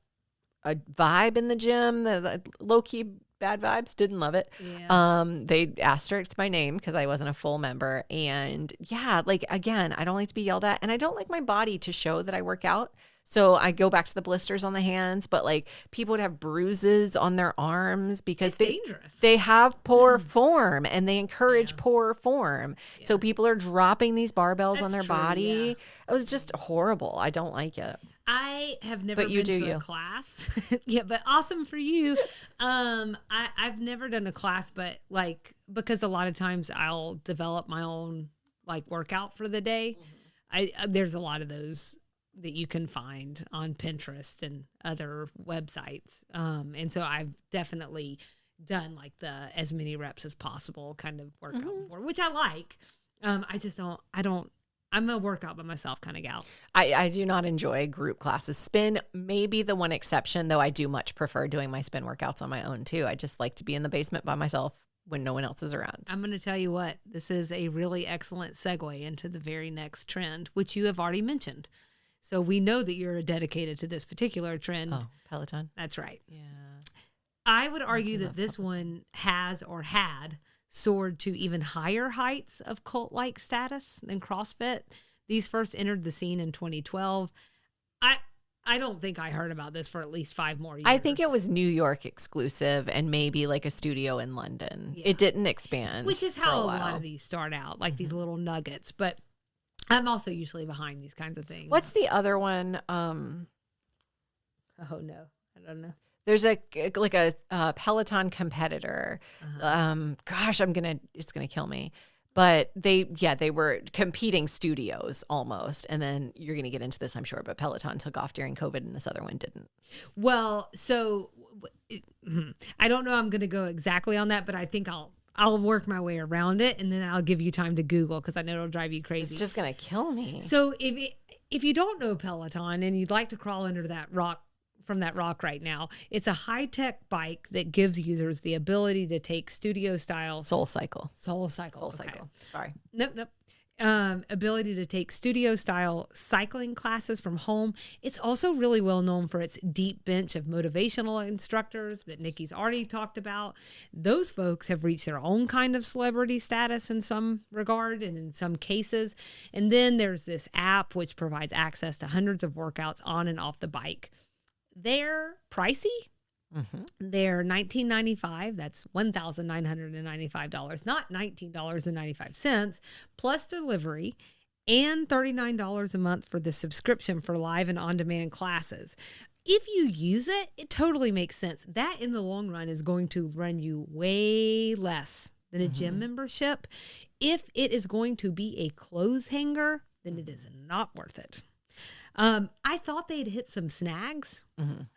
B: a vibe in the gym, the low-key bad vibes, didn't love it. Yeah. They asterisked my name because I wasn't a full member. And yeah, like, again, I don't like to be yelled at, and I don't like my body to show that I work out. So I go back to the blisters on the hands, but like people would have bruises on their arms because they have poor form, and they encourage poor form. Yeah. So people are dropping these barbells on their body. Yeah. It was just horrible. I don't like it.
A: I have never been to a class. Yeah, but awesome for you. I've never done a class, but like, because a lot of times I'll develop my own like workout for the day. There's a lot of those that you can find on Pinterest and other websites. And so I've definitely done like the as many reps as possible kind of workout before, which I like. I'm a workout by myself kind of gal.
B: I do not enjoy group classes. Spin may be the one exception, though I do much prefer doing my spin workouts on my own too. I just like to be in the basement by myself when no one else is around.
A: I'm going to tell you what, this is a really excellent segue into the very next trend, which you have already mentioned. So we know that you're dedicated to this particular trend.
B: Oh, Peloton.
A: That's right.
B: Yeah.
A: I would argue that this one has or had soared to even higher heights of cult-like status than CrossFit. These first entered the scene in 2012. I don't think I heard about this for at least 5 more years.
B: I think it was New York exclusive and maybe like a studio in London. Yeah. It didn't expand.
A: Which is how a lot of these start out, like these little nuggets. But I'm also usually behind these kinds of things.
B: What's the other one?
A: Oh, no. I don't know.
B: There's a Peloton competitor. Gosh, it's gonna kill me. But they were competing studios almost. And then you're gonna get into this, I'm sure. But Peloton took off during COVID, and this other one didn't.
A: Well, so I don't know. I'm gonna go exactly on that, but I think I'll work my way around it, and then I'll give you time to Google because I know it'll drive you crazy.
B: It's just gonna kill me.
A: So if you don't know Peloton and you'd like to crawl under that rock. From that rock right now, it's a high-tech bike that gives users the ability to take studio style
B: Soul Cycle.
A: Sorry. Nope. Ability to take studio style cycling classes from home. It's also really well known for its deep bench of motivational instructors that Nikki's already talked about. Those folks have reached their own kind of celebrity status in some regard and in some cases. And then there's this app which provides access to hundreds of workouts on and off the bike. They're pricey. They're $19.95. That's $1,995, not $19.95, plus delivery, and $39 a month for the subscription for live and on-demand classes. if you use it, it totally makes sense. That in the long run is going to run you way less than a gym membership. If it is going to be a clothes hanger, then it is not worth it. I thought they'd hit some snags,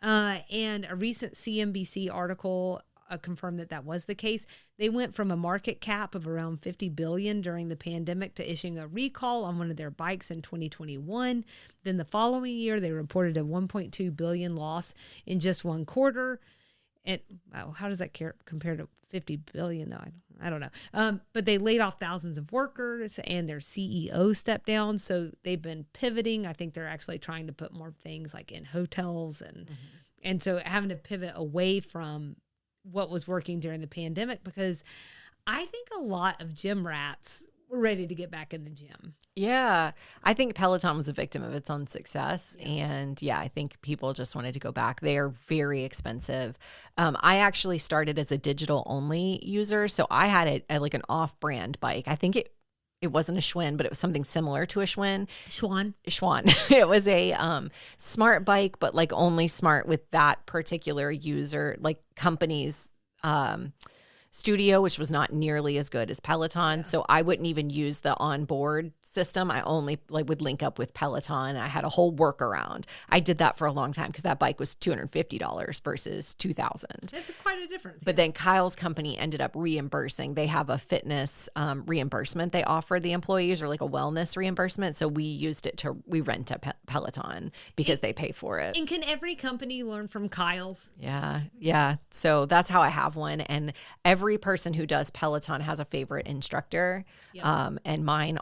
A: and a recent CNBC article confirmed that was the case. They went from a market cap of around $50 billion during the pandemic to issuing a recall on one of their bikes in 2021. Then the following year, they reported a $1.2 billion loss in just one quarter. And wow, how does that compare to $50 billion though? I don't know. But they laid off thousands of workers and their CEO stepped down. So they've been pivoting. I think they're actually trying to put more things like in hotels and so having to pivot away from what was working during the pandemic, because I think a lot of gym rats were ready to get back in the gym.
B: Yeah. I think Peloton was a victim of its own success. Yeah. And yeah, I think people just wanted to go back. They are very expensive. I actually started as a digital only user. So I had like an off-brand bike. I think it wasn't a Schwinn, but it was something similar to a Schwinn.
A: Schwann.
B: It was a smart bike, but like only smart with that particular user, like company's studio, which was not nearly as good as Peloton. Yeah. So I wouldn't even use the onboard system. I only would link up with Peloton. I had a whole workaround. I did that for a long time because that bike was $250 versus $2,000.
A: That's quite a difference.
B: But then Kyle's company ended up reimbursing. They have a fitness reimbursement they offer the employees, or like a wellness reimbursement. So we used it we rent a Peloton because they pay for it.
A: And can every company learn from Kyle's?
B: Yeah. Yeah. So that's how I have one. And every person who does Peloton has a favorite instructor. Yep. And mine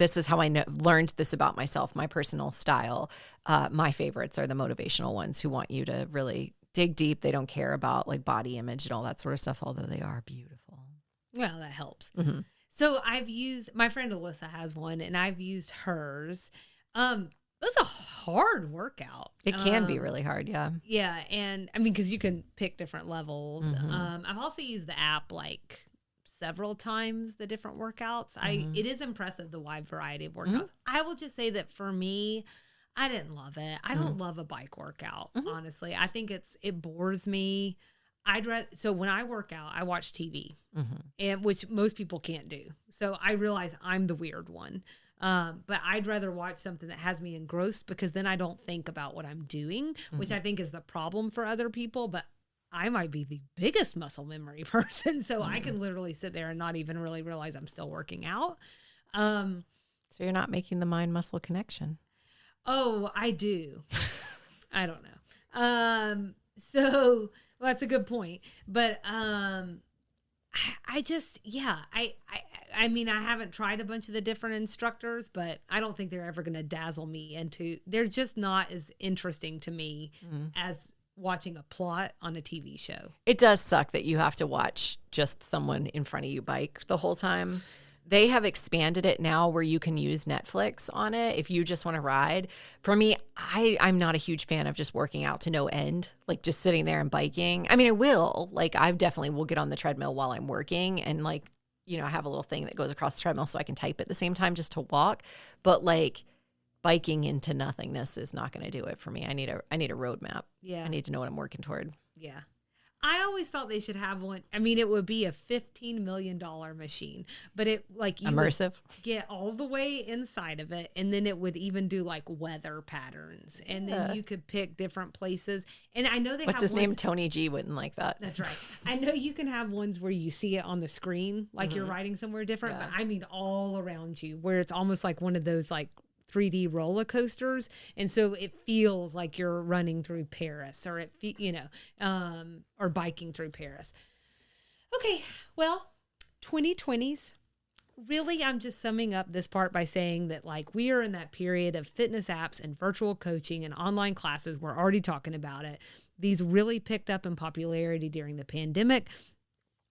B: this is how I learned this about myself, my personal style. My favorites are the motivational ones who want you to really dig deep. They don't care about like body image and all that sort of stuff, although they are beautiful.
A: Well, that helps. Mm-hmm. So my friend Alyssa has one and I've used hers. It was a hard workout.
B: It can be really hard. Yeah.
A: Yeah. And I mean, cause you can pick different levels. Mm-hmm. I've also used the app like several times, the different workouts. It is impressive, the wide variety of workouts. Mm-hmm. I will just say that for me, I didn't love it. I don't love a bike workout, honestly. I think it bores me. So when I work out, I watch TV, and which most people can't do. So I realize I'm the weird one. But I'd rather watch something that has me engrossed, because then I don't think about what I'm doing, which I think is the problem for other people. But I might be the biggest muscle memory person, so I can literally sit there and not even really realize I'm still working out.
B: So you're not making the mind-muscle connection.
A: Oh, I do. I don't know. So well, that's a good point. But I mean, I haven't tried a bunch of the different instructors, but I don't think they're ever going to dazzle me they're just not as interesting to me as watching a plot on a TV show.
B: It does suck that you have to watch just someone in front of you bike the whole time. They have expanded it now where you can use Netflix on it if you just want to ride. For me, I'm not a huge fan of just working out to no end, like just sitting there and biking. I mean, I will. Like, I definitely will get on the treadmill while I'm working, and like, you know, I have a little thing that goes across the treadmill so I can type at the same time just to walk. But like, biking into nothingness is not going to do it for me. I need a roadmap. Yeah. I need to know what I'm working toward.
A: Yeah. I always thought they should have one. I mean, it would be a $15 million machine, but it like you
B: immersive,
A: would get all the way inside of it. And then it would even do like weather patterns, and then you could pick different places. And I know
B: what's his name? Tony G wouldn't like that.
A: That's right. I know you can have ones where you see it on the screen, like you're riding somewhere different, but I mean, all around you, where it's almost like one of those like 3D roller coasters, and so it feels like you're running through Paris, or or biking through Paris. Okay, well, 2020s. Really, I'm just summing up this part by saying that like we are in that period of fitness apps and virtual coaching and online classes. We're already talking about it. These really picked up in popularity during the pandemic.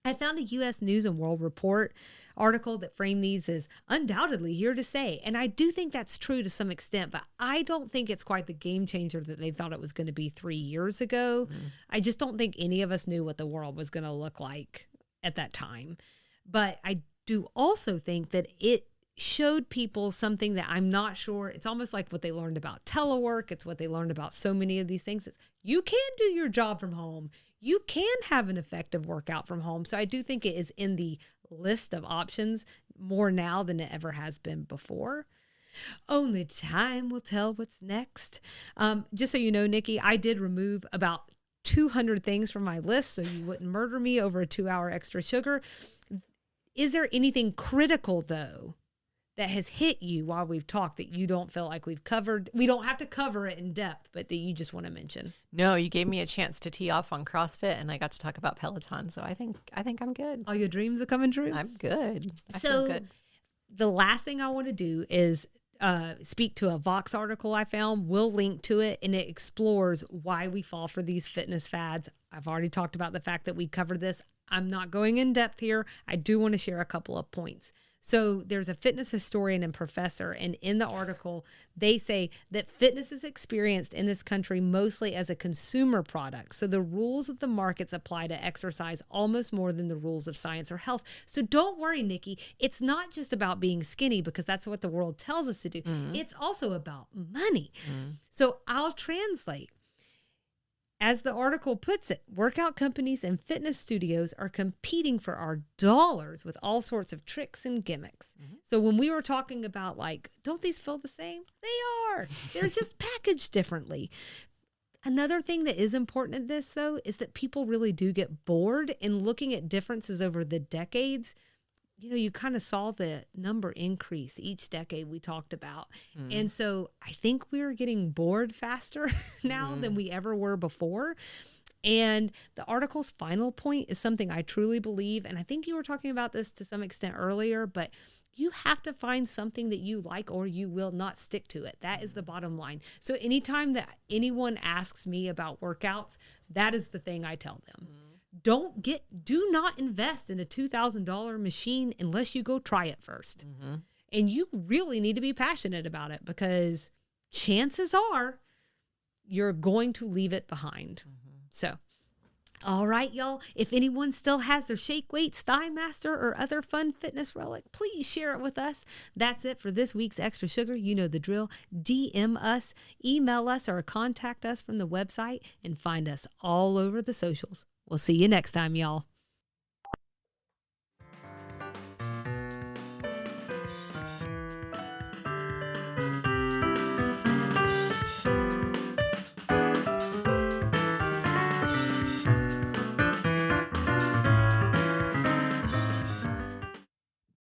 A: I found a U.S. News and World Report article that framed these as undoubtedly here to stay. And I do think that's true to some extent, but I don't think it's quite the game changer that they thought it was going to be 3 years ago. I just don't think any of us knew what the world was going to look like at that time. But I do also think that it showed people something that I'm not sure. It's almost like what they learned about telework. It's what they learned about so many of these things. It's, you can do your job from home. You can have an effective workout from home. So I do think it is in the list of options more now than it ever has been before. Only time will tell what's next. Just so you know, Nikki, I did remove about 200 things from my list so you wouldn't murder me over a 2-hour extra sugar. Is there anything critical, though, that has hit you while we've talked that you don't feel like we've covered? We don't have to cover it in depth, but that you just want to mention.
B: No, you gave me a chance to tee off on CrossFit, and I got to talk about Peloton. So I think I'm good.
A: All your dreams are coming true?
B: I'm good. I
A: feel
B: good.
A: The last thing I want to do is speak to a Vox article I found. We'll link to it, and it explores why we fall for these fitness fads. I've already talked about the fact that we covered this. I'm not going in depth here. I do want to share a couple of points. So there's a fitness historian and professor, and in the article, they say that fitness is experienced in this country mostly as a consumer product. So the rules of the markets apply to exercise almost more than the rules of science or health. So don't worry, Nikki. It's not just about being skinny because that's what the world tells us to do. Mm-hmm. It's also about money. Mm-hmm. So I'll translate. As the article puts it, workout companies and fitness studios are competing for our dollars with all sorts of tricks and gimmicks. Mm-hmm. So when we were talking about like, don't these feel the same? They are. They're just packaged differently. Another thing that is important in this, though, is that people really do get bored in looking at differences over the decades. You know, you kind of saw the number increase each decade we talked about. Mm. And so I think we're getting bored faster now than we ever were before. And the article's final point is something I truly believe. And I think you were talking about this to some extent earlier, but you have to find something that you like or you will not stick to it. That is the bottom line. So anytime that anyone asks me about workouts, that is the thing I tell them. Do not invest in a $2,000 machine unless you go try it first. Mm-hmm. And you really need to be passionate about it because chances are you're going to leave it behind. Mm-hmm. So, all right, y'all. If anyone still has their shake weights, Thigh Master, or other fun fitness relic, please share it with us. That's it for this week's Extra Sugar. You know the drill. DM us, email us, or contact us from the website and find us all over the socials. We'll see you next time, y'all.